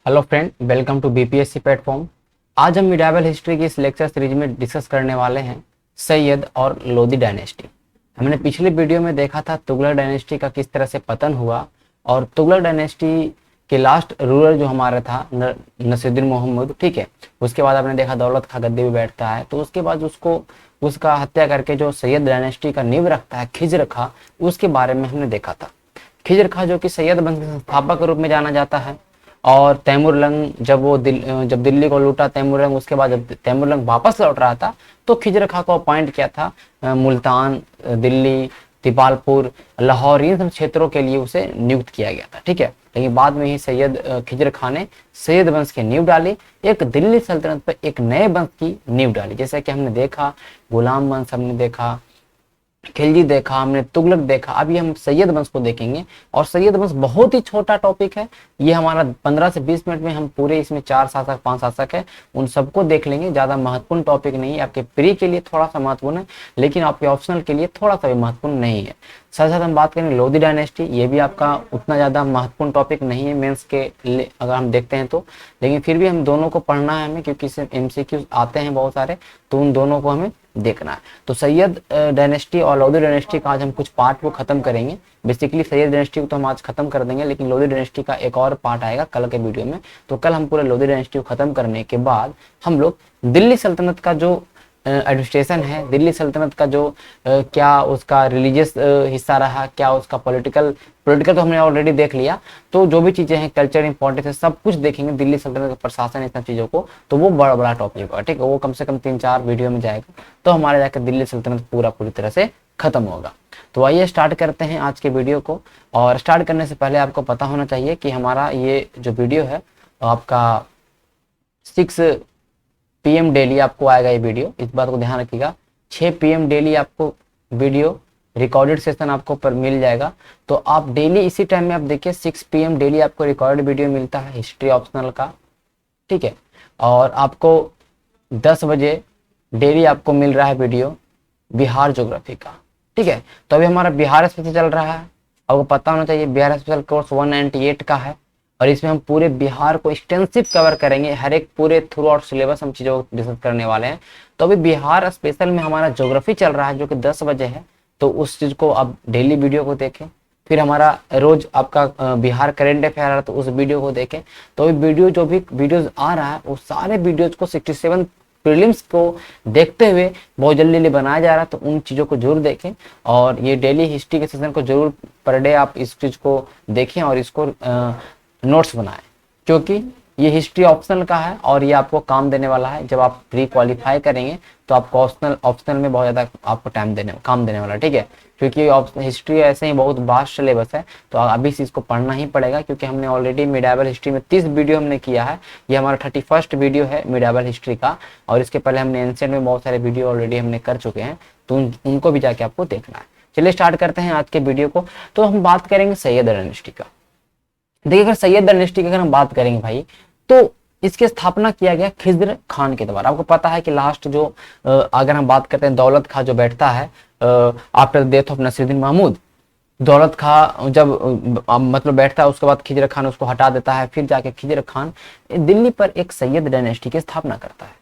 Hello friend, welcome to BPSC platform. आज हम medieval history की इस लेक्चर सीरीज में डिस्कस करने वाले हैं सैयद और लोदी डायनेस्टी। हमने पिछले वीडियो में देखा था तुगलक डायनेस्टी का किस तरह से पतन हुआ और तुगलक डायनेस्टी के लास्ट रूलर जो हमारा था नसीरुद्दीन मोहम्मद, ठीक है। उसके बाद आपने देखा दौलत खां गद्दी पे बैठता है, तो उसके बाद उसका हत्या करके जो सैयद डायनेस्टी का नींव रखता है खिज्र खां, उसके बारे में हमने देखा था। खिज्र खां जो कि सैयद वंश के संस्थापक के रूप में जाना जाता है। और तैमूरलंग जब दिल्ली को लूटा तैमूरलंग, उसके बाद जब तैमूरलंग वापस लौट रहा था तो खिज्र खां को अपॉइंट किया था मुल्तान, दिल्ली, तिपालपुर, लाहौर, इन सब क्षेत्रों के लिए उसे नियुक्त किया गया था, ठीक है। लेकिन बाद में ही सैयद खिज्र खां ने सैयद वंश की नींव डाली, एक दिल्ली सल्तनत पर एक नए वंश की नींव डाली। जैसा कि हमने देखा गुलाम वंश, हमने देखा खिलजी देखा, हमने तुगलक देखा, अभी हम सैयद वंश को देखेंगे। और सैयद वंश बहुत ही छोटा टॉपिक है, ये हमारा 15 से 20 मिनट में हम पूरे इसमें 4 शासक 5 शासक है उन सबको देख लेंगे। ज्यादा महत्वपूर्ण टॉपिक नहीं है, आपके प्री के लिए थोड़ा सा महत्वपूर्ण है लेकिन आपके ऑप्शनल के लिए थोड़ा सा भी महत्वपूर्ण नहीं है। साथ साथ हम बात करेंगे लोधी डायनेस्टी, ये भी आपका उतना ज्यादा महत्वपूर्ण टॉपिक नहीं है मेंस के अगर हम देखते हैं तो, लेकिन फिर भी हम दोनों को पढ़ना है हमें, क्योंकि इससे एमसीक्यू आते हैं बहुत सारे, तो उन दोनों को हमें देखना है। तो सैयद डायनेस्टी और लोधी डायनेस्टी का आज हम कुछ पार्ट को खत्म करेंगे। बेसिकली सैयद डायनेस्टी को तो हम आज खत्म कर देंगे, लेकिन लोधी डायनेस्टी का एक और पार्ट आएगा कल के वीडियो में। तो कल हम पूरे लोधी डायनेस्टी को खत्म करने के बाद हम लोग दिल्ली सल्तनत का जो एडमिनिस्ट्रेशन है, दिल्ली सल्तनत का जो क्या उसका रिलीजियस हिस्सा रहा, क्या उसका पॉलिटिकल तो हमने ऑलरेडी देख लिया। तो जो भी चीजें हैं कल्चर इंपॉर्टेंस है सब कुछ देखेंगे, दिल्ली सल्तनत का प्रशासन, इन सब चीजों को। तो वो बड़ा बड़ा टॉपिक होगा, ठीक है। वो कम से कम 3-4 वीडियो में जाएगा, तो हमारे जाकर दिल्ली सल्तनत पूरी तरह से खत्म होगा। तो आइए स्टार्ट करते हैं आज के वीडियो को। और स्टार्ट करने से पहले आपको पता होना चाहिए कि हमारा ये जो वीडियो है आपका 6 PM डेली आपको आएगा ये वीडियो, इस बात को ध्यान रखिएगा। 6 PM डेली आपको वीडियो रिकॉर्डेड सेशन आपको पर मिल जाएगा। तो आप डेली इसी टाइम में आप देखिए 6 PM डेली आपको रिकॉर्डेड वीडियो मिलता है हिस्ट्री ऑप्शनल का, ठीक है। और आपको 10 बजे डेली आपको मिल रहा है वीडियो बिहार ज्योग्राफी का, ठीक है। तो अभी हमारा बिहार स्पेशल चल रहा है, आपको पता होना चाहिए बिहार स्पेशल कोर्स 198 का है और इसमें हम पूरे बिहार को एक्सटेंसिव कवर करेंगे, हर एक पूरे थ्रू आउट सिलेबस हम चीज़ों को डिस्कस करने वाले हैं। तो अभी बिहार स्पेशल में हमारा ज्योग्राफी चल रहा है जो कि 10 बजे है, तो उस चीज़ को आप डेली वीडियो को देखें। फिर हमारा रोज आपका बिहार करेंट अफेयर आ रहा है तो उस वीडियो को देखें। तो वीडियो जो भी वीडियोज आ रहा है वो सारे वीडियोज को 67 प्रीलिम्स को देखते हुए बहुत जल्दी बनाया जा रहा है, तो उन चीज़ों को जरूर देखें। और ये डेली हिस्ट्री के सेशन को जरूर पर डे आप इस चीज़ को देखें और इसको नोट्स बनाएं, क्योंकि ये हिस्ट्री ऑप्शनल का है और ये आपको काम देने वाला है। जब आप प्री क्वालिफाई करेंगे तो आपको ऑप्शनल में बहुत ज़्यादा आपको काम देने वाला है, ठीक है। क्योंकि हिस्ट्री ऐसे ही बहुत वास्ट सिलेबस है, तो अभी से इसको पढ़ना ही पड़ेगा, क्योंकि हमने ऑलरेडी मिडाइवल हिस्ट्री में 30 वीडियो हमने किया है। ये हमारा 31st वीडियो है मिडाइवल हिस्ट्री का, और इसके पहले हमने एंशिएंट में बहुत सारे वीडियो ऑलरेडी हमने कर चुके हैं, तो उनको भी जाके आपको देखना है। चलिए स्टार्ट करते हैं आज के वीडियो को। तो हम बात करेंगे सैयद डायनेस्टी का। देखिए अगर सैयद डायनेस्टी की अगर हम बात करेंगे भाई, तो इसकी स्थापना किया गया खिज्र खान के द्वारा। आपको पता है कि लास्ट जो अगर हम बात करते हैं दौलत खां जो बैठता है after the death of Nasiruddin Mahmud, Daulat Khan जब मतलब बैठता है उसके बाद खिज्र खान उसको हटा देता है, फिर जाके खिज्र खान दिल्ली पर एक सैयद डायनेस्टी की स्थापना करता है।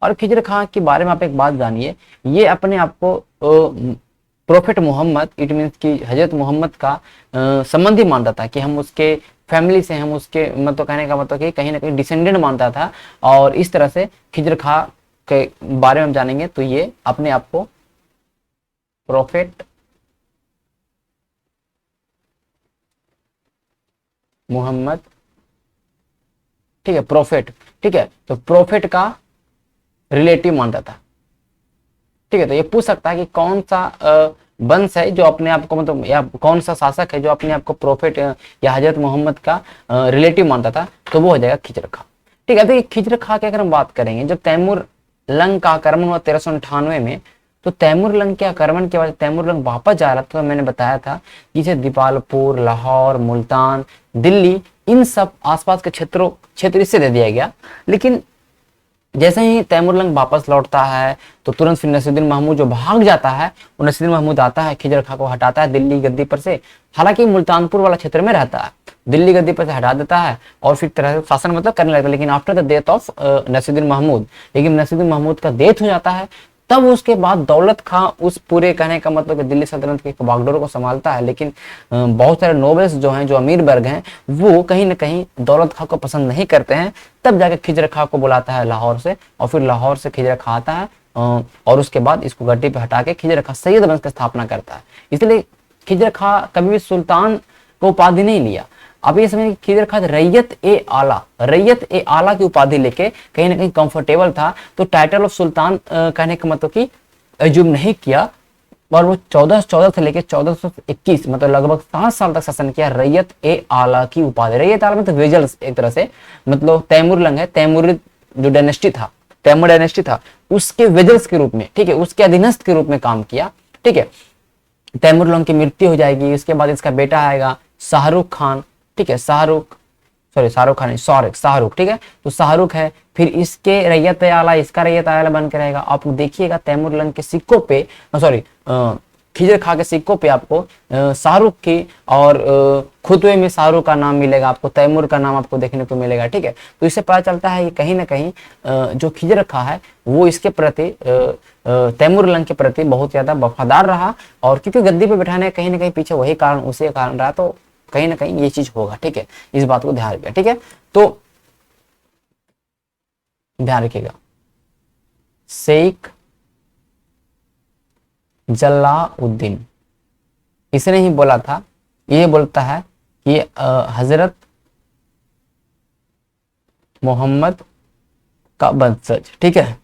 और खिज्र खान के बारे में आप एक बात जानिए, ये अपने आप को प्रोफेट मोहम्मद, इट मीन्स कि हजरत मोहम्मद का संबंधी मानता था, कि हम उसके फैमिली से, हम उसके मतलब कहने का मतलब कि कहीं ना कहीं डिसेंडेंट मानता था। और इस तरह से खिज्र खां के बारे में हम जानेंगे, तो ये अपने आप को प्रोफेट मोहम्मद, ठीक है, प्रोफेट, ठीक है, तो प्रोफेट का रिलेटिव मानता था, ठीक है। तो ये पूछ सकता है कि कौन सा वंश है जो अपने आप को मतलब, या कौन सा शासक है जो अपने आप को प्रोफेट या हजरत मोहम्मद का रिलेटिव मानता था, तो वो हो जाएगा खिज्र खां, ठीक है। देखिए खिज्र खां की अगर हम बात करेंगे, जब तैमूरलंग का आक्रमण हुआ 1398 में, तो तैमूरलंग के आक्रमण के बाद तैमूरलंग वापस जा रहा था, तो मैंने बताया था कि इसे दीपालपुर, लाहौर, मुल्तान, दिल्ली, इन सब आसपास के क्षेत्र इससे दे दिया गया। लेकिन जैसे ही तैमूरलंग वापस लौटता है तो तुरंत फिर नसीरुद्दीन महमूद जो भाग जाता है, वो नसीरुद्दीन महमूद आता है, खिज्र खां को हटाता है दिल्ली गद्दी पर से। हालांकि मुल्तानपुर वाला क्षेत्र में रहता है, दिल्ली गद्दी पर से हटा देता है और फिर तरह से शासन मतलब करने लगता है। लेकिन after the death of Nasiruddin Mahmud, लेकिन नसीरुद्दीन महमूद का डेथ हो जाता है, तब उसके बाद दौलत खां उस पूरे कहने का मतलब कि दिल्ली सल्तनत के बागडोर को संभालता है। लेकिन बहुत सारे नोबल्स जो हैं, जो अमीर वर्ग हैं, वो कहीं ना कहीं दौलत खां को पसंद नहीं करते हैं। तब जाकर खिजर खां को बुलाता है लाहौर से, और फिर लाहौर से खिजर खां आता है और उसके बाद इसको गद्दी पे हटा के खिजर खां सैयद वंश की स्थापना करता है। इसलिए खिजर खां कभी भी सुल्तान को उपाधि नहीं लिया। अब ये समझिए खिजर खां रैयत ए आला की उपाधि लेके कहीं ना कहीं कंफर्टेबल था, तो टाइटल ऑफ सुल्तान कहने का मतलब कि एज्यूम नहीं किया। और वो 1414 से लेके 1421 मतलब लगभग 7 साल तक शासन किया रैयत ए आला की उपाधि। रैयत आला मतलब वेजल्स एक तरह से, मतलब तैमूरलंग है, तैमूरी जो डायनेस्टी था, तैमूर डायनेस्टी था, उसके वेजल्स के रूप में, ठीक है, उसके अधीनस्थ के रूप में काम किया। ठीक है, तैमूर लंग की मृत्यु हो जाएगी, उसके बाद इसका बेटा आएगा शाहरुख खान। ठीक है, शाहरुख खान नहीं, शाहरुख। ठीक है, तो शाहरुख है, फिर इसके रैयत आला, इसका रैयत आला बन के रहेगा। आप देखिएगा तैमूर लंग के सिक्कों पे, खिजर खां के सिक्कों पे आपको शाहरुख की और खुतवे में शाहरुख का नाम मिलेगा, आपको तैमूर का नाम आपको देखने को मिलेगा। ठीक है, तो इससे पता चलता है कि कहीं ना कहीं जो खिजर खां है वो इसके प्रति तैमूर लंग के प्रति बहुत ज्यादा वफादार रहा, और क्योंकि गद्दी पे बैठाने कहीं ना कहीं पीछे वही कारण, उसी कारण रहा, तो कहीं ना कहीं ये चीज होगा। ठीक है, इस बात को ध्यान रखिएगा। ठीक है, तो ध्यान रखिएगा, शेख जलाउद्दीन इसने ही बोला था, ये बोलता है कि हजरत मोहम्मद का वंशज। ठीक है,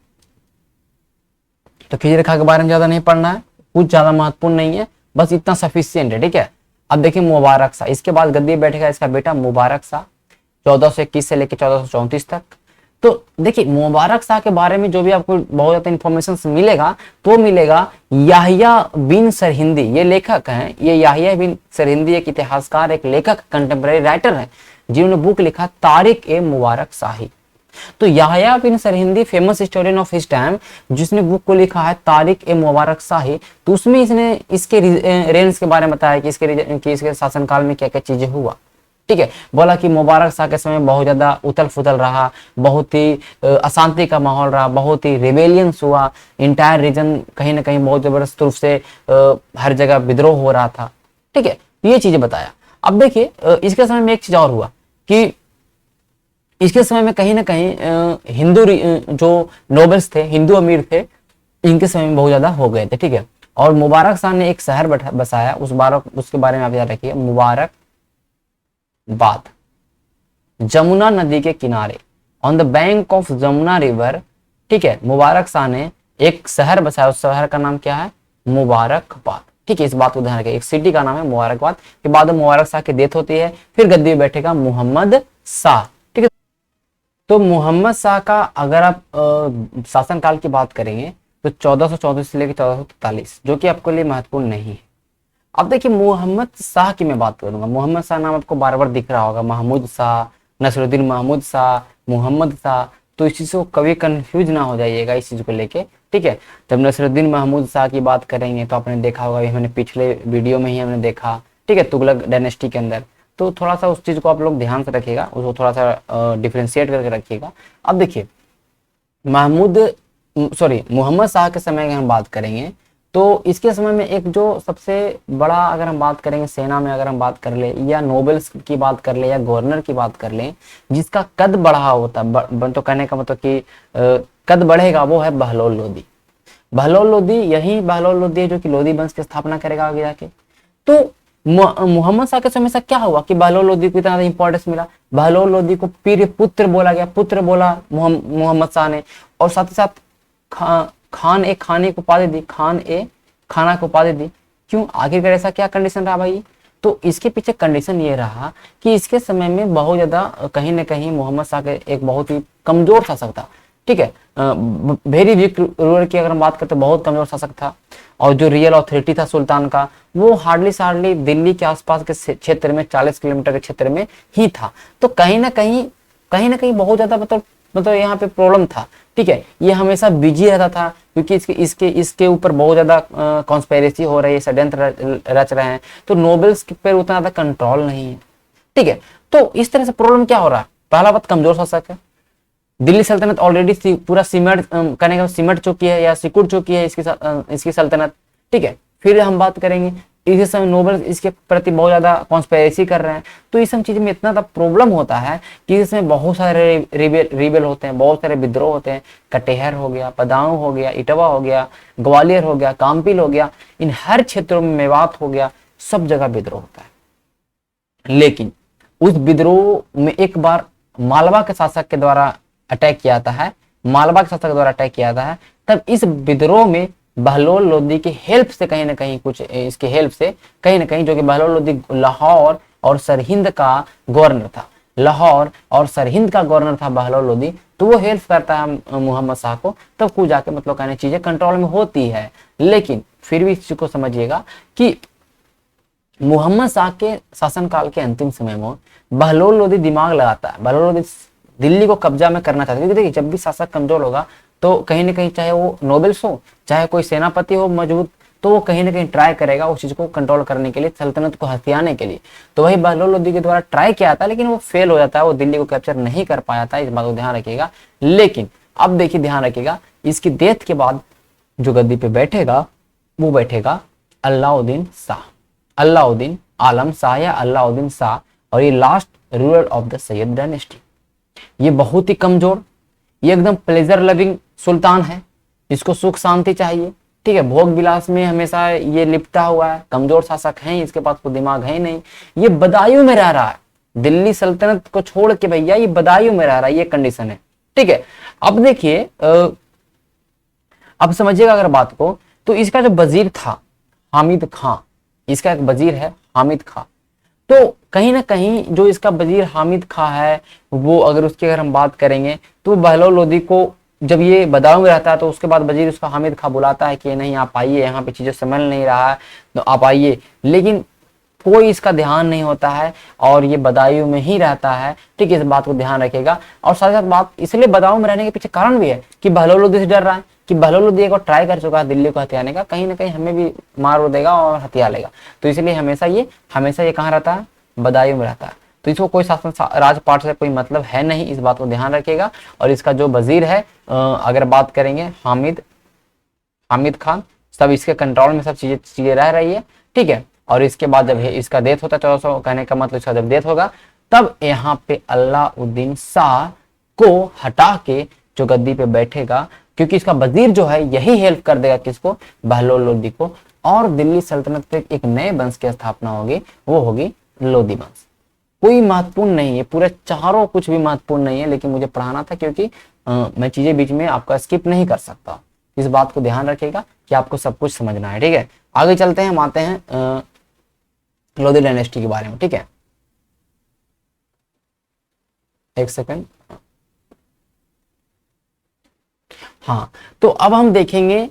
तो खिजर खां के बारे में ज्यादा नहीं पढ़ना है, कुछ ज्यादा महत्वपूर्ण नहीं है, बस इतना सफिशियंट है। ठीक है, अब देखिए मुबारक शाह, इसके बाद गद्दी बैठेगा इसका बेटा मुबारक शाह 1421 से लेकर 1434 तक। तो देखिए मुबारक शाह के बारे में जो भी आपको बहुत ज्यादा इंफॉर्मेशन मिलेगा, तो मिलेगा याहिया बिन सरहिंदी, ये लेखक हैं, ये याहिया बिन सरहिंदी एक इतिहासकार, एक लेखक, कंटेम्प्रेरी राइटर है, जिन्होंने बुक लिखा तारिक ए मुबारक शाही। तो Yahiya bin Sirhindi famous historian of his time, जिसने बुक को लिखा है तारिक ए मुबारक शाही, तो उसमें इसने इसके रेंज के बारे में बताया कि इसके शासनकाल में क्या क्या चीजें हुआ। ठीक है, बोला कि मुबारक शाह के समय बहुत ज्यादा उथल फुथल रहा, बहुत ही अशांति का माहौल रहा, बहुत ही रिबेलियंस हुआ, इंटायर रीजन कहीं ना कहीं बहुत जबरदस्त रूप से हर जगह विद्रोह हो रहा था। ठीक है, ये चीजें बताया। अब देखिए इसके समय में एक चीज और हुआ कि इसके समय में कहीं ना कहीं हिंदू जो नोबल्स थे, हिंदू अमीर थे, इनके समय में बहुत ज्यादा हो गए थे। ठीक है, और मुबारक शाह ने एक शहर बसाया, उसके बारे में आप याद रखिए, मुबारक बाद, जमुना नदी के किनारे, on the bank of Jamuna river. ठीक है, मुबारक शाह ने एक शहर बसाया, उस शहर का नाम क्या है, मुबारकबाद। ठीक है, इस बात को ध्यान रखिए, एक सिटी का नाम है मुबारकबाद। के बाद मुबारक शाह की डेथ होती है, फिर गद्दी में बैठेगा मोहम्मद शाह। ठीक है, तो मोहम्मद शाह का अगर आप शासनकाल की बात करेंगे तो 1434 से लेकर 1443, जो कि आपके लिए महत्वपूर्ण नहीं है। अब देखिए मोहम्मद शाह की मैं बात करूंगा, मोहम्मद शाह नाम आपको बार बार दिख रहा होगा, महमूद शाह, नसरुद्दीन महमूद शाह, मोहम्मद शाह, तो इस चीज को कभी कंफ्यूज ना हो जाइएगा इस चीज को लेके। ठीक है, जब नसरुद्दीन महमूद शाह की बात करेंगे तो आपने देखा होगा, हमने पिछले वीडियो में ही हमने देखा, ठीक है, तुगलक डायनेस्टी के अंदर, तो थोड़ा सा उस चीज को आप लोग ध्यान से रखिएगा, उसको थोड़ा सा डिफ्रेंशिएट करके रखिएगा। अब देखिए मोहम्मद शाह के समय की हम बात करेंगे तो इसके समय में एक जो सबसे बड़ा, अगर हम बात करेंगे सेना में, अगर हम बात कर ले, या नोबल्स की बात कर ले, या गवर्नर की बात कर ले, जिसका कद बढ़ा होता तो कहने का मतलब कि कद बढ़ेगा, वो है बहलोल लोदी। बहलोल लोदी, यही बहलोल लोदी है जो कि लोदी वंश की स्थापना करेगा आगे जाके। तो मोहम्मद शाह के समय से क्या हुआ कि बहलोल लोदी को इतना इंपॉर्टेंस मिला, बहलोल लोदी को पीर पुत्र बोला गया, पुत्र बोला मोहम्मद शाह ने, और साथ ही साथ खान ए खाने को उपाधि दी, खान ए खाना को उपाधि दी। क्यों, आखिरकार ऐसा क्या कंडीशन रहा भाई? तो इसके पीछे कंडीशन ये रहा कि इसके समय में बहुत ज्यादा कहीं ना कहीं मोहम्मद शाह के एक बहुत ही कमजोर शासक था। ठीक है, वेरी वीक रूलर की अगर हम बात करते बहुत कमजोर शासक था, और जो रियल अथॉरिटी था सुल्तान का, वो हार्डली दिल्ली के आसपास के क्षेत्र में 40 किलोमीटर के क्षेत्र में ही था। तो कहीं ना कहीं बहुत ज्यादा मतलब यहाँ पे प्रॉब्लम था। ठीक है, ये हमेशा बिजी रहता था क्योंकि इसके ऊपर बहुत ज्यादा कॉन्स्पिरेसी हो रही है, षड्यंत्र रच रहे हैं, तो नोबल्स पर उतना ज्यादा कंट्रोल नहीं है। ठीक है। तो इस तरह से प्रॉब्लम क्या हो रहा है, पहला बात कमजोर शासक है। दिल्ली सल्तनत ऑलरेडी पूरा सिमट करने का सिमट चुकी है या सिकुड़ चुकी है इसकी सल्तनत, ठीक है। फिर हम बात करेंगे इसी समय नोबल इसके प्रति बहुत ज्यादा कॉन्स्पिरेसी कर रहे हैं। तो इस सब चीज में इतना प्रॉब्लम होता है कि इसमें बहुत सारे रिबेल होते हैं, बहुत सारे विद्रोह होते हैं। कटेहर हो गया, पदाऊं हो गया, इटवा हो गया, ग्वालियर हो गया, काम्पिल हो गया, इन हर क्षेत्रों में मेवात हो गया, सब जगह विद्रोह होता है। लेकिन उस विद्रोह में एक बार मालवा के शासक के द्वारा अटैक किया जाता है, मालवा के शासक द्वारा अटैक किया जाता है। तब इस विद्रोह में बहलोल लोदी की हेल्प से कहीं ना कहीं कुछ इसके हेल्प से कहीं ना कहीं, जो कि बहलोल लोदी लाहौर और सरहिंद का गवर्नर था, लाहौर और सरहिंद का गवर्नर था बहलोल लोदी, तो वो हेल्प करता है मोहम्मद शाह को, तब कुछ जाके मतलब कहने चीजें कंट्रोल में होती है। लेकिन फिर भी इस चीज को समझिएगा कि मोहम्मद शाह के शासनकाल के अंतिम समय में बहलोल लोदी दिमाग लगाता है, बहलोल लोदी दिल्ली को कब्जा में करना चाहते हैं। क्योंकि देखिए जब भी शासक कमजोर होगा तो कहीं ना कहीं, चाहे वो नोबेल्स हो, चाहे कोई सेनापति हो मौजूद, तो वो कहीं ना कहीं ट्राई करेगा उस चीज को कंट्रोल करने के लिए, सल्तनत को हथियाने के लिए। तो वही बहलोल लोदी के द्वारा ट्राई किया था, लेकिन वो फेल हो जाता है, वो दिल्ली को कैप्चर नहीं कर पाया था, इस बात को ध्यान रखिएगा। लेकिन अब देखिए ध्यान रखिएगा, इसकी डेथ के बाद जो गद्दी पे बैठेगा वो बैठेगा अलाउद्दीन शाह, अलाउद्दीन आलम शाह या अलाउद्दीन शाह, और ये last ruler of the Syed dynasty. ये बहुत ही कमजोर, ये एकदम प्लेजर लविंग सुल्तान है, इसको सुख शांति चाहिए, ठीक है। भोग विलास में हमेशा ये लिपटा हुआ है, कमजोर शासक है, इसके पास कोई दिमाग है ही नहीं, ये बदायूं में रह रहा है, दिल्ली सल्तनत को छोड़ के भैया ये बदायूं में रह रहा है, ये कंडीशन है, ठीक है। अब देखिए अब समझिएगा अगर बात को, तो इसका जो वजीर था हामिद खां, इसका एक वजीर है हामिद खां, तो कहीं ना कहीं जो इसका वजीर हामिद खां है वो, अगर हम बात करेंगे तो बहलोल लोदी को जब ये बदायूं में रहता है तो उसके बाद वजीर उसका हामिद खां बुलाता है कि नहीं आप आइए, यहाँ पे चीजें संभल नहीं रहा है तो आप आइए, लेकिन कोई इसका ध्यान नहीं होता है और ये बदायूं में ही रहता है, ठीक है। इस बात को ध्यान रखेगा। और साथ साथ बात इसलिए बदायूं में रहने के पीछे कारण भी है कि बहलोल लोदी से डर रहा है कि बहलोल लोदी एक बार ट्राई कर चुका है दिल्ली को हथियाने का, कहीं ना कहीं हमें भी मार देगा और हथिया लेगा, तो इसलिए हमेशा ये कहाँ रहता है, बदायूं में रहता है। तो इसको कोई शासन राजपाट से कोई मतलब है नहीं, इस बात को ध्यान रखिएगा। और इसका जो वजीर है अगर बात करेंगे हामिद खान, सब इसके कंट्रोल में सब चीजें रह रही है, ठीक है। और इसके बाद जब इसका डेथ होता है 1400, कहने का मतलब इसका जब डेथ होगा तब यहाँ पे अलाउद्दीन शाह को हटा के जो गद्दी पे बैठेगा, क्योंकि इसका वजीर जो है यही हेल्प कर देगा किसको, बहलोल लोदी को, और दिल्ली सल्तनत पे एक नए वंश की स्थापना होगी, वो होगी लोदी वंश। कोई महत्वपूर्ण नहीं है, पूरे चारों कुछ भी महत्वपूर्ण नहीं है, लेकिन मुझे पढ़ाना था क्योंकि मैं चीजें बीच में आपका स्किप नहीं कर सकता। इस बात को ध्यान रखिएगा कि आपको सब कुछ समझना है, ठीक है। आगे चलते हैं, हम आते हैं लोदी डायनेस्टी के बारे में, ठीक है। एक सेकंड, हाँ, तो अब हम देखेंगे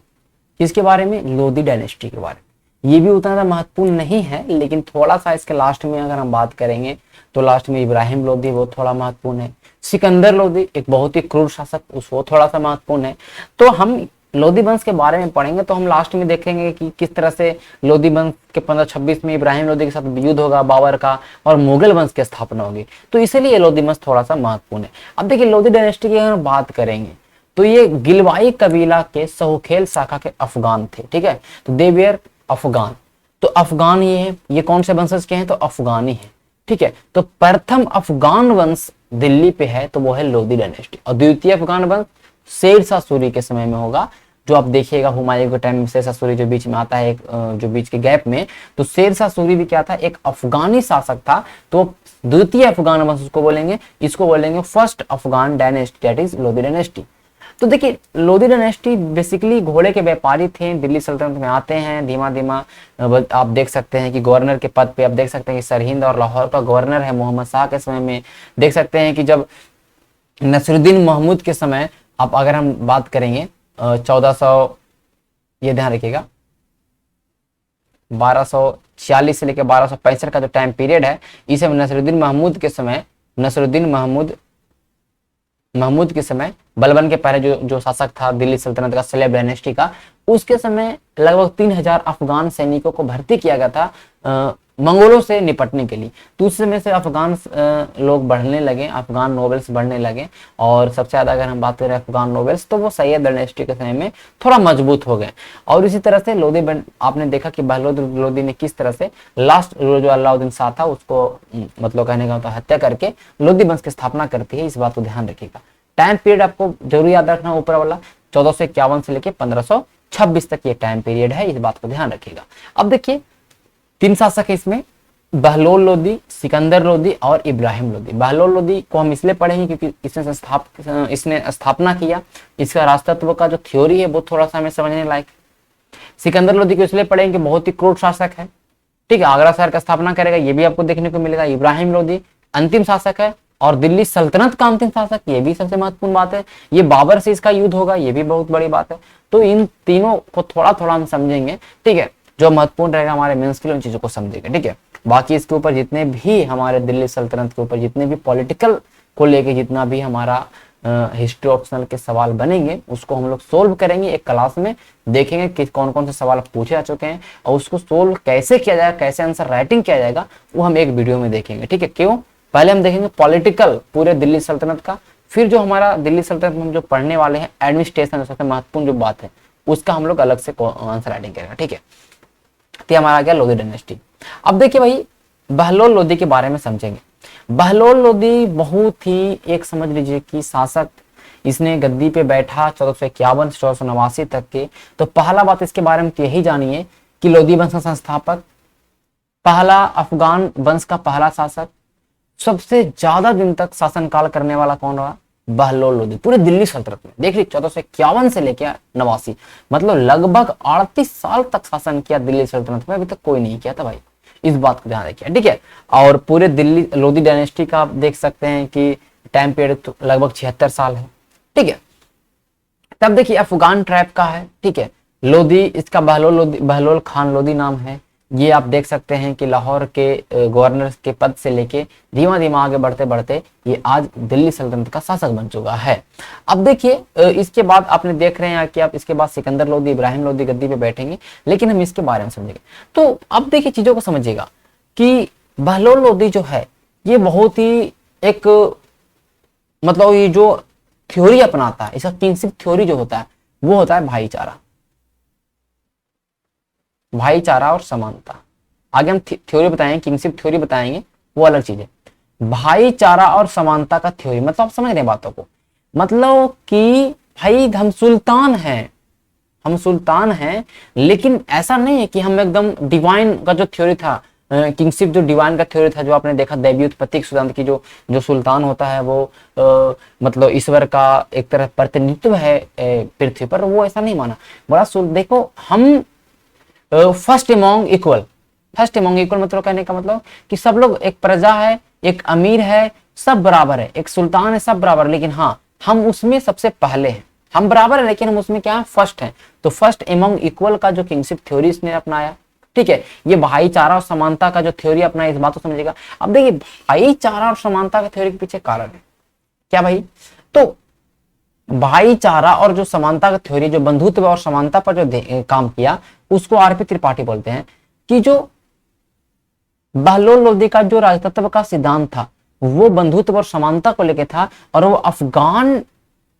किसके बारे में, लोदी डायनेस्टी के बारे में। ये भी उतना ज़्यादा महत्वपूर्ण नहीं है, लेकिन थोड़ा सा इसके लास्ट में अगर हम बात करेंगे तो लास्ट में इब्राहिम लोदी, वो थोड़ा महत्वपूर्ण है। सिकंदर लोदी एक बहुत ही क्रूर शासक, वो थोड़ा सा महत्वपूर्ण है। तो हम लोदी वंश के बारे में पढ़ेंगे तो हम लास्ट में देखेंगे कि किस तरह से लोदी वंश के 1526 में इब्राहिम लोदी के साथ युद्ध होगा बाबर का, और मुगल वंश की स्थापना होगी, तो इसलिए लोदी वंश थोड़ा सा महत्वपूर्ण है। अब देखिए लोदी डायनेस्टी की अगर बात करेंगे तो ये गिलवाई कबीला के सहुखेल शाखा के अफगान थे, ठीक है। तो दे वेर अफगान, तो अफगान ये है, ये कौन से वंशज के हैं, तो अफगानी है, ठीक है। तो प्रथम अफगान वंश दिल्ली पे है तो वो है लोदी डायनेस्टी, और द्वितीय अफगान वंश शेर शाह सूरी के समय में होगा, जो आप देखिएगा हुमायूं के टाइम में शेर शाह सूरी जो बीच में आता है, जो बीच के गैप में, तो शेर शाह सूरी भी क्या था, एक अफगानी शासक था, तो द्वितीय अफगान वंश उसको बोलेंगे, इसको बोलेंगे first Afghan dynasty, that is Lodi dynasty. तो देखिए लोदी डायनेस्टी बेसिकली घोड़े के व्यापारी थे, दिल्ली सल्तनत में आते हैं धीमा धीमा। आप देख सकते हैं कि गवर्नर के पद पे आप देख सकते हैं कि सरहिंद और लाहौर का गवर्नर है मोहम्मद शाह के समय में। देख सकते हैं कि जब नसरुद्दीन महमूद के समय, आप अगर हम बात करेंगे 1400, ये ध्यान रखिएगा 1246 से लेकर 1265 का जो टाइम पीरियड है, इस समय नसरुद्दीन महमूद के समय, नसरुद्दीन महमूद के समय, बलबन के पहले जो शासक था दिल्ली सल्तनत का, सलेब डायनेस्टी का, उसके समय लगभग 3000 अफगान सैनिकों को भर्ती किया गया था मंगोलों से निपटने के लिए। तो उस समय से अफगान लोग बढ़ने लगे, अफगान नोबल्स बढ़ने लगे। और सबसे ज्यादा अगर हम बात करें अफगान नोबल्स, तो वो सैयद डायनेस्टी के समय में थोड़ा मजबूत हो गए। और इसी तरह से लोदी आपने देखा कि बहलोद लोदी ने किस तरह से लास्ट जो अलाउद्दीन शाह था उसको मतलब कहने का मतलब हत्या करके लोदी वंश की स्थापना करती है। इस बात को ध्यान रखिएगा। टाइम पीरियड आपको जरूर याद रखना, ऊपर वाला 1451 से लेके 1526 तक ये टाइम पीरियड है, इस बात को ध्यान रखिएगा। अब देखिए 3 शासक है इसमें, बहलोल लोदी, सिकंदर लोदी और इब्राहिम लोदी। बहलोल लोदी को हम इसलिए पढ़ेंगे क्योंकि इसने स्थापना किया, इसका राजतत्व का जो थ्योरी है वो थोड़ा सा हमें समझने लायक। सिकंदर लोदी को इसलिए पढ़ेंगे बहुत ही क्रूर शासक है, ठीक है, आगरा शहर का स्थापना करेगा, ये भी आपको देखने को मिलेगा। इब्राहिम लोदी अंतिम शासक है और दिल्ली सल्तनत का अंतिम शासक, ये भी सबसे महत्वपूर्ण बात है। ये बाबर से इसका युद्ध होगा, ये भी बहुत बड़ी बात है। तो इन तीनों को थोड़ा थोड़ा हम समझेंगे, ठीक है, जो महत्वपूर्ण रहेगा हमारे मेंस के लिए उन चीजों को समझेंगे, ठीक है। बाकी इसके ऊपर जितने भी हमारे दिल्ली सल्तनत के ऊपर जितने भी पॉलिटिकल को लेके जितना भी हमारा हिस्ट्री ऑप्शनल के सवाल बनेंगे उसको हम लोग सोल्व करेंगे एक क्लास में, देखेंगे कि कौन कौन से सवाल पूछे जा चुके हैं और उसको सोल्व कैसे किया जाएगा, कैसे आंसर राइटिंग किया जाएगा, वो हम एक वीडियो में देखेंगे, ठीक है। क्यों, पहले हम देखेंगे पॉलिटिकल पूरे दिल्ली सल्तनत का, फिर जो हमारा दिल्ली सल्तनत में हम जो पढ़ने वाले हैं एडमिनिस्ट्रेशन सबसे महत्वपूर्ण जो बात है उसका हम लोग अलग से आंसर राइटिंग करेंगे, ठीक है। तो हमारा आ गया लोधी डायनेस्टी। अब देखिए भाई बहलोल लोदी के बारे में समझेंगे। बहलोल लोदी बहुत ही एक समझ लीजिए कि शासक, इसने गद्दी पे बैठा 1451 से 1489 तक के। तो पहला बात इसके बारे में यही जानिए कि लोदी वंश का संस्थापक, पहला अफगान वंश का पहला शासक, सबसे ज्यादा दिन तक शासनकाल करने वाला कौन रहा, बहलोल लोदी पूरे दिल्ली सल्तनत में। देख लीजिए 1451 से लेकर 89, मतलब लगभग 38 साल तक शासन किया दिल्ली सल्तनत में, अभी तक कोई नहीं किया था भाई, इस बात को ध्यान रखिए, ठीक है। और पूरे दिल्ली लोधी डायनेस्टी का आप देख सकते हैं कि टाइम पीरियड तो लगभग 76 साल है, ठीक है। तब देखिए अफगान ट्राइब का है, ठीक है, लोधी, इसका बहलोल खान लोधी नाम है। ये आप देख सकते हैं कि लाहौर के गवर्नर के पद से लेके धीमा धीमा आगे बढ़ते बढ़ते ये आज दिल्ली सल्तनत का शासक बन चुका है। अब देखिए इसके बाद आपने देख रहे हैं कि आप इसके बाद सिकंदर लोधी, इब्राहिम लोधी गद्दी पे बैठेंगे, लेकिन हम इसके बारे में समझेंगे। तो अब देखिए चीजों को समझिएगा कि बहलोल लोधी जो है ये बहुत ही एक मतलब ये जो थ्योरी अपनाता है, इसका किंगशिप थ्योरी जो होता है वो होता है भाईचारा, भाईचारा और समानता। आगे हम थ्योरी बताएंगे, किंगशिप थ्योरी बताएंगे, वो अलग चीज है। भाईचारा और समानता का थ्योरी मतलब आप समझ रहे हैं बातों को, मतलब कि भाई हम सुल्तान हैं, हम सुल्तान हैं, लेकिन ऐसा नहीं है कि हम एकदम डिवाइन का जो थ्योरी था, किंगशिप जो डिवाइन का थ्योरी था, जो आपने देखा दैवीय उत्पत्ति सिद्धांत की जो सुल्तान होता है वो मतलब ईश्वर का एक तरह प्रतिनिधित्व है पृथ्वी पर, वो ऐसा नहीं माना। बड़ा देखो हम first among equal, first among equal मतलब कहने का मतलब कि सब लोग, एक प्रजा है, एक अमीर है, सब बराबर है, एक सुल्तान है, सब बराबर, लेकिन हाँ हम उसमें सबसे पहले हैं, हम बराबर है लेकिन हम उसमें क्या है, फर्स्ट हैं। तो फर्स्ट अमॉन्ग इक्वल का जो किंगशिप थ्योरी इसने अपनाया, ठीक है। ये भाईचारा और समानता का जो थ्योरी अपनाया, इस बात को समझिएगा। अब देखिए भाईचारा और समानता का थ्योरी के पीछे कारण है क्या भाई, तो भाईचारा और जो समानता का थ्योरी, जो बंधुत्व और समानता पर जो काम किया, उसको आरपी त्रिपाठी बोलते हैं। कि जो बहलोल लोधी का जो राजतत्व का सिद्धांत था वो बंधुत्व और समानता को लेकर था, और वो अफगान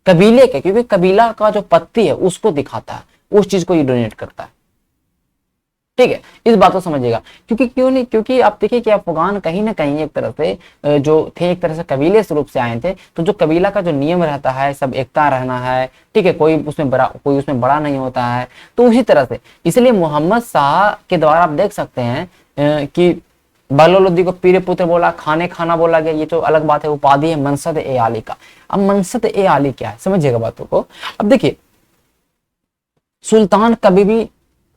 कबीले के, क्योंकि कबीला का जो पत्ती है उसको दिखाता है, उस चीज को ये डोनेट करता है, ठीक है। इस बात को समझिएगा, क्योंकि क्यों नहीं, क्योंकि आप देखिए कि अफगान कहीं ना कहीं एक तरह से जो थे, एक तरह से कबीले स्वरूप से आए थे। तो जो कबीला का जो नियम रहता है, सब एकता रहना है, ठीक है, कोई उसमें बड़ा नहीं होता है। तो उसी तरह से इसलिए मोहम्मद शाह के द्वारा आप देख सकते हैं कि बहलोल लोधी को पीर पुत्र बोला, खाना बोला गया, ये तो अलग बात है, उपाधि है मनसद ए आली का। अब मनसद ए आली क्या है, समझिएगा बातों को। अब देखिए सुल्तान कभी भी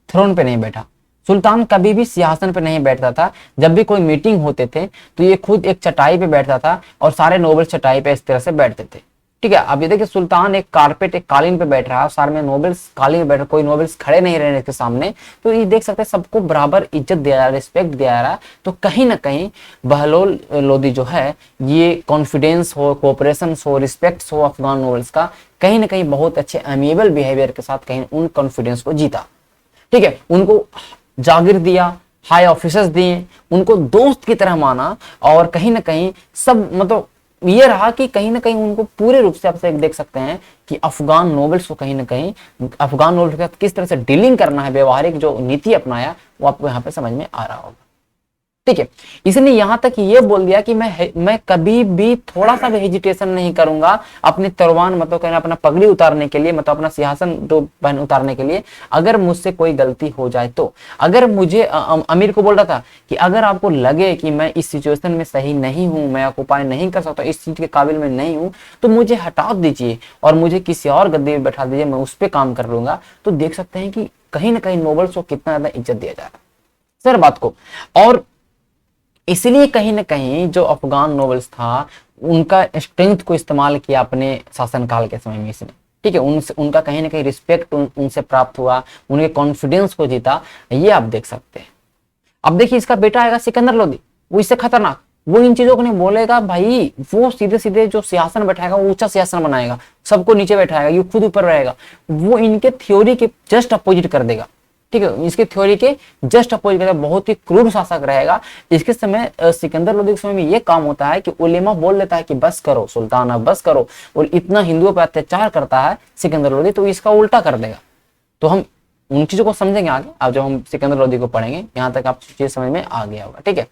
थ्रोन पे नहीं बैठा, सुल्तान कभी भी सिंहासन पे नहीं बैठता था। जब भी कोई मीटिंग होते थे तो ये खुद एक चटाई पे बैठता था और सारे नोबल्स चटाई पे इस तरह से बैठते थे, ठीक है। अब ये देखिए सुल्तान एक कारपेट, एक कालीन पे बैठ रहा है, सारे में नोबल्स कालीन पे बैठ रहे, कोई नोबल्स खड़े नहीं रहे इसके सामने। तो ये देख सकते हैं सबको बराबर इज्जत दिया जा रहा है, रिस्पेक्ट दिया जा रहा है। तो कहीं ना कहीं बहलोल लोधी जो है ये कॉन्फिडेंस हो, कोऑपरेशन हो, रिस्पेक्ट हो अफगान नोबल्स का, कहीं ना कहीं बहुत अच्छे अमीएबल बिहेवियर के साथ कहीं उन कॉन्फिडेंस को जीता, ठीक है, उनको जागीर दिया, हाई ऑफिसर्स दिए, उनको दोस्त की तरह माना, और कहीं ना कहीं सब मतलब ये रहा कि कहीं ना कहीं उनको पूरे रूप से आप देख सकते हैं कि अफगान नोबल्स को कहीं ना कहीं अफगान नोबल्स के साथ किस तरह से डीलिंग करना है, व्यवहारिक जो नीति अपनाया वो आपको यहाँ पे समझ में आ रहा होगा। ठीक है, इसने यहां तक ये बोल दिया कि मैं कभी भी थोड़ा सा भी हेजिटेशन नहीं करूंगा अपने तरवान मतलब कहना अपना पगड़ी उतारने के लिए, मतलब अपना सिंहासन जो पहन उतारने के लिए, अगर मुझसे कोई गलती हो जाए तो। अगर मुझे अमीर को बोल रहा था कि अगर आपको लगे कि मैं इस सिचुएशन में सही नहीं हूं, मैं ऑक्युपाई नहीं कर सकता, इस चीज के काबिल में नहीं हूं, तो मुझे हटा दीजिए और मुझे किसी और गद्दी में बैठा दीजिए, मैं उस पर काम कर लूंगा। तो देख सकते हैं कि कहीं ना कहीं नोबल्स को कितना ज्यादा इज्जत दिया जा रहा है सर बात को। और इसलिए कहीं ना कहीं जो अफगान नोबल्स था उनका स्ट्रेंथ को इस्तेमाल किया अपने शासनकाल के समय में इसने। ठीक है, उनका कहीं ना कहीं रिस्पेक्ट उनसे प्राप्त हुआ, उनके कॉन्फिडेंस को जीता, ये आप देख सकते हैं। अब देखिए इसका बेटा आएगा सिकंदर लोदी, वो इससे खतरनाक, वो इन चीजों को नहीं बोलेगा भाई, वो सीधे सीधे जो सिंहासन बैठाएगा वो ऊंचा सिंहासन बनाएगा, सबको नीचे बैठाएगा, ये खुद ऊपर रहेगा, वो इनके थ्योरी के जस्ट अपोजिट कर देगा। ठीक है, इसके थ्योरी के जस्ट अपोजिट करेगा, बहुत ही क्रूर शासक रहेगा। इसके समय सिकंदर लोदी के समय में ये काम होता है कि उलेमा बोल लेता है कि बस करो सुल्तान, अब बस करो, और इतना हिंदुओं पर अत्याचार करता है सिकंदर लोदी, तो इसका उल्टा कर देगा। तो हम उन चीजों को समझेंगे आगे, अब जब हम सिकंदर लोदी को पढ़ेंगे, यहाँ तक आप चीज समझ में आ गया होगा। ठीक है,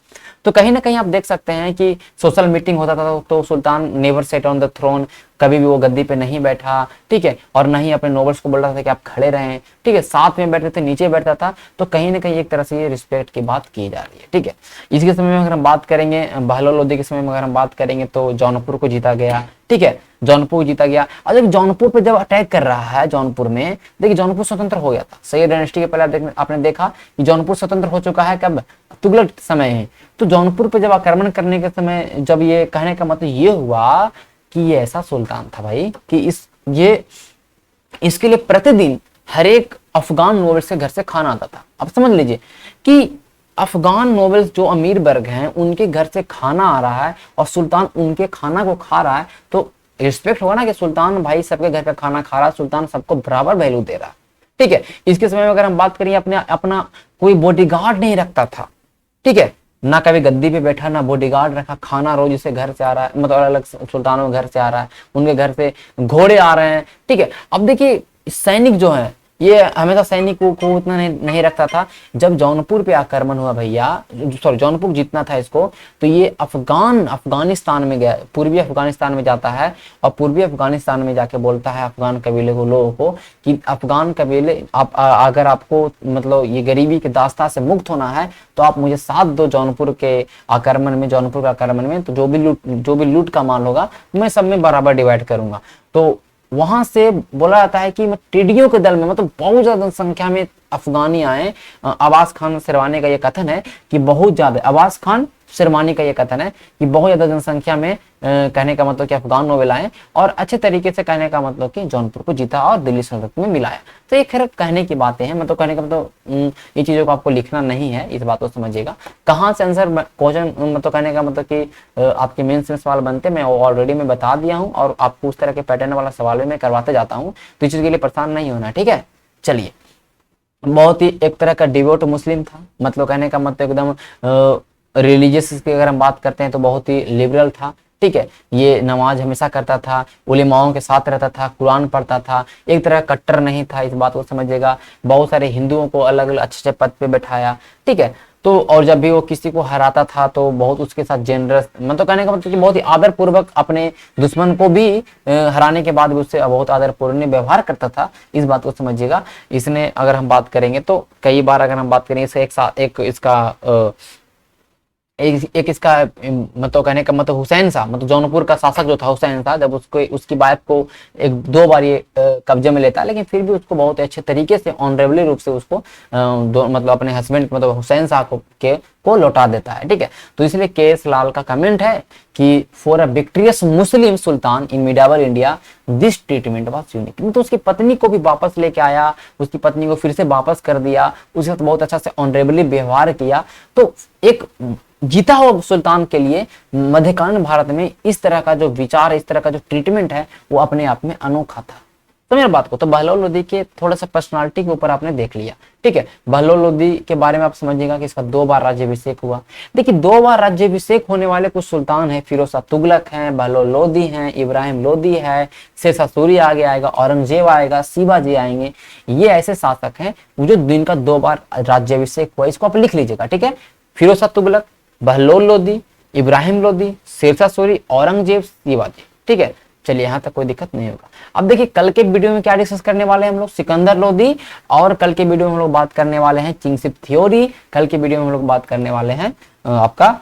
तो कहीं ना कहीं आप देख सकते हैं कि सोशल मीटिंग होता था तो sultan never set on the throne, कभी भी वो गद्दी पे नहीं बैठा। ठीक है, और न ही अपने नोबल्स को बोल रहा था कि आप खड़े रहें। ठीक है, साथ में बैठते थे, नीचे बैठता था, तो कहीं ना कहीं एक तरह से ये रिस्पेक्ट की बात की जा रही है। ठीक है, इसके समय में अगर हम बात करेंगे, बहलोल लोदी के समय में अगर हम बात करेंगे तो जौनपुर को जीता गया। ठीक है, जौनपुर जीता गया। और जब जौनपुर पे जब अटैक कर रहा है जौनपुर में, देखिए जौनपुर स्वतंत्र हो गया था, सैयद डायनेस्टी के पहले आपने देखा कि जौनपुर स्वतंत्र हो चुका है, कब, तुगलक समय है। तो जौनपुर पे जब आक्रमण करने के समय, जब ये कहने का मतलब ये हुआ कि ये ऐसा सुल्तान था भाई कि इसके लिए प्रतिदिन हर एक अफगान नोबल्स के घर से खाना आता था। अब समझ लीजिए कि अफगान नोबल्स जो अमीर वर्ग हैं उनके घर से खाना आ रहा है और सुल्तान उनके खाना को खा रहा है, तो रिस्पेक्ट होगा ना कि सुल्तान भाई सबके घर का खाना खा रहा है, सुल्तान सबको बराबर वैल्यू दे रहा है। ठीक है, इसके समय में अगर हम बात करें अपना कोई बॉडीगार्ड नहीं रखता था। ठीक है, ना कभी गद्दी पे बैठा, ना बॉडीगार्ड रखा, खाना रोज इसे घर से आ रहा है, मतलब अलग सुल्तानों के घर से आ रहा है, उनके घर से घोड़े आ रहे हैं। ठीक है, अब देखिए सैनिक जो है ये हमेशा सैनिकों को उतना नहीं रखता था। जब जौनपुर पे आक्रमण हुआ भैया, सॉरी जौनपुर जीतना था इसको, तो ये अफगानिस्तान में गया, पूर्वी अफगानिस्तान में जाता है और पूर्वी अफगानिस्तान में जाके बोलता है अफगान कबीले को, लोगों को कि अफगान कबीले अगर आपको मतलब ये गरीबी के दास्ता से मुक्त होना है तो आप मुझे साथ दो जौनपुर के आक्रमण में, जौनपुर के आक्रमण में, तो जो भी लूट का माल होगा मैं सब में बराबर डिवाइड करूंगा। तो वहां से बोला जाता है कि टिड्डियों के दल में मतलब बहुत ज्यादा संख्या में अफगानी आए। अब्बास खान सिरवानी का यह कथन है कि बहुत ज्यादा, अब्बास खान सिरवानी का यह कथन है कि बहुत ज्यादा जनसंख्या में कहने का मतलब कि अफगान नोबेल आए और अच्छे तरीके से कहने का मतलब कि जौनपुर को जीता और दिल्ली सल्तनत में मिलाया। तो ये खैर कहने की बातें हैं, मतलब कहने का मतलब ये चीजों को आपको लिखना नहीं है, इस बात को समझिएगा। कहाँ से आंसर क्वेश्चन मतलब कहने का मतलब कि आपके मेंस में सवाल बनते मैं ऑलरेडी मैं बता दिया हूँ, और आपको उस तरह के पैटर्न वाला सवाल भी मैं करवाते जाता हूँ, तो इस चीज के लिए परेशान नहीं होना। ठीक है, चलिए, बहुत ही एक तरह का डिवोट मुस्लिम था, मतलब कहने का मतलब एकदम रिलीजियस की अगर हम बात करते हैं तो बहुत ही लिबरल था। ठीक है, ये नमाज हमेशा करता था, उलेमाओं के साथ रहता था, कुरान पढ़ता था, एक तरह कट्टर नहीं था, इस बात को समझिएगा। बहुत सारे हिंदुओं को अलग अलग अच्छे पद पे बैठाया। ठीक है, तो और जब भी वो किसी को हराता था तो बहुत उसके साथ जेनरस, मतलब कहने का मतलब कि बहुत ही आदर पूर्वक अपने दुश्मन को भी हराने के बाद भी उससे बहुत आदर पूर्ण व्यवहार करता था, इस बात को समझिएगा। इसने अगर हम बात करेंगे तो कई बार अगर हम बात करेंगे एक इसका एक इसका मतलब कहने का मतलब हुसैन शाह, मतलब जौनपुर का शासक जो था हुसैन शाह, जब उसकी वाइफ को एक दो बार ये कब्जे में लेता है, लेकिन फिर भी उसको बहुत अच्छे तरीके से ऑनरेबली रूप से उसको मतलब अपने हस्बैंड मतलब हुसैन शाह को लौटा देता है। ठीक है, तो इसलिए के.एस. लाल का कमेंट है कि for a victorious Muslim sultan in medieval India this treatment was unique. तो उसकी पत्नी को भी वापस लेके आया, उसकी पत्नी को फिर से वापस कर दिया, उसके साथ बहुत अच्छा से ऑनरेबली व्यवहार किया। तो एक जीता हुआ सुल्तान के लिए मध्यकालीन भारत में इस तरह का जो विचार, इस तरह का जो ट्रीटमेंट है वो अपने आप में अनोखा था। समझ बात को। तो बहलोल लोदी के थोड़ा सा पर्सनालिटी के ऊपर आपने देख लिया, ठीक है। बहलोल लोदी के बारे में आप समझिएगा कि इसका 2 बार राज्याभिषेक हुआ। देखिए 2 बार राज्याभिषेक होने वाले कुछ सुल्तान है, फिरोज शाह तुगलक हैं, बहलोल लोदी हैं, इब्राहिम लोदी है, शेरशाह सूरी आगे आएगा, औरंगजेब आएगा, शिवाजी आएंगे। ये ऐसे शासक हैं जो जिनका 2 बार राज्याभिषेक हुआ। इसको आप लिख लीजिएगा, ठीक है। फिरोज शाह तुगलक, बहलोल लोदी, इब्राहिम लोदी, शेरशाह सूरी, औरंगजेब, शिवाजी, ठीक है। चलिए यहाँ तक कोई दिक्कत नहीं होगा। अब देखिए कल के वीडियो में क्या डिस्कस करने वाले हैं हम लोग, सिकंदर लोदी, और कल के वीडियो में हम लोग बात करने वाले हैं किंगशिप थ्योरी। कल के वीडियो में हम लोग बात करने वाले हैं आपका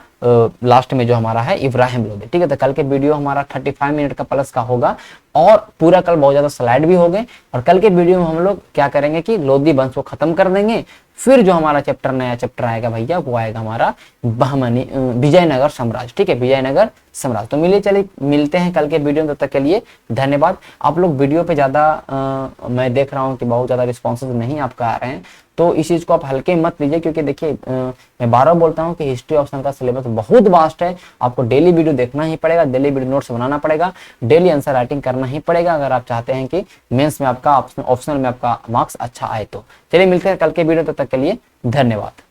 लास्ट में जो हमारा है इब्राहिम लोदी, ठीक है। तो कल के वीडियो हमारा 35 मिनट का प्लस का होगा और पूरा कल बहुत ज्यादा स्लाइड भी हो गए। और कल के वीडियो में हम लोग क्या करेंगे कि लोदी वंश को खत्म कर देंगे। फिर जो हमारा चैप्टर, नया चैप्टर आएगा भैया, वो आएगा हमारा बहमनी विजयनगर साम्राज्य, ठीक है, विजयनगर साम्राज्य। तो मिलिए, चलिए मिलते हैं कल के वीडियो में। तब तक के लिए धन्यवाद। आप लोग वीडियो पे ज्यादा मैं देख रहा हूँ कि बहुत ज्यादा रिस्पॉन्सेज नहीं आपका आ रहे हैं, तो इस चीज को आप हल्के मत लीजिए, क्योंकि देखिए मैं बार बार बोलता हूँ कि हिस्ट्री ऑप्शन का सिलेबस बहुत वास्ट है। आपको डेली वीडियो देखना ही पड़ेगा, डेली वीडियो नोट्स बनाना पड़ेगा, डेली आंसर राइटिंग करना ही पड़ेगा, अगर आप चाहते हैं कि मेंस में आपका ऑप्शनल में आपका मार्क्स अच्छा आए तो। चलिए मिलते हैं कल के वीडियो, तब तक के लिए धन्यवाद।